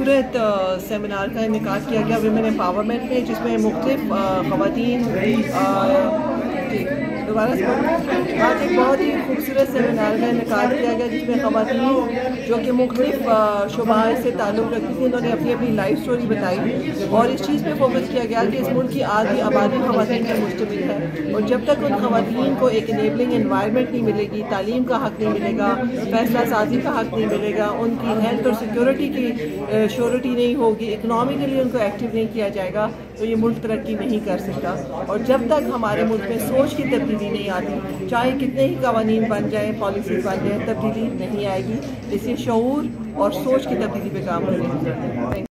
खूबसूरत सेमिनार का इनेकाद किया गया विमेन एम्पावरमेंट में, जिसमें मुख्तलिफ ख़वातीन दोबारा आज एक बहुत ही खूबसूरत सेमिनार का इनेकाद किया गया, जिसमें ख़वातीन जो कि मुख्तलिफ शुबात से ताल्लुक़ रखती थी, उन्होंने अपनी अपनी लाइफ स्टोरी बताई और इस चीज़ पे फोकस किया गया कि इस मुल्क की आधी आबादी ख़वातीन पर मुश्तमिल है और जब तक उन ख़वातीन को एक इनेबलिंग एनवायरनमेंट नहीं मिलेगी, तालीम का हक़ नहीं मिलेगा, फैसला साजी का हक़ नहीं मिलेगा, उनकी हेल्थ और सिक्योरिटी की श्योरिटी नहीं होगी, इकनॉमिकली उनको एक्टिव नहीं किया जाएगा, तो ये मुल्क तरक्की नहीं कर सकता। और जब तक हमारे मुल्क में सोच की तब्दीली नहीं आती, चाहे कितने ही कवानीन बन जाए, पॉलिसीज बन जाए, तब्दीली नहीं आएगी। इसलिए शऊर और सोच की तब्दीली पे काम करने की जरूरत है।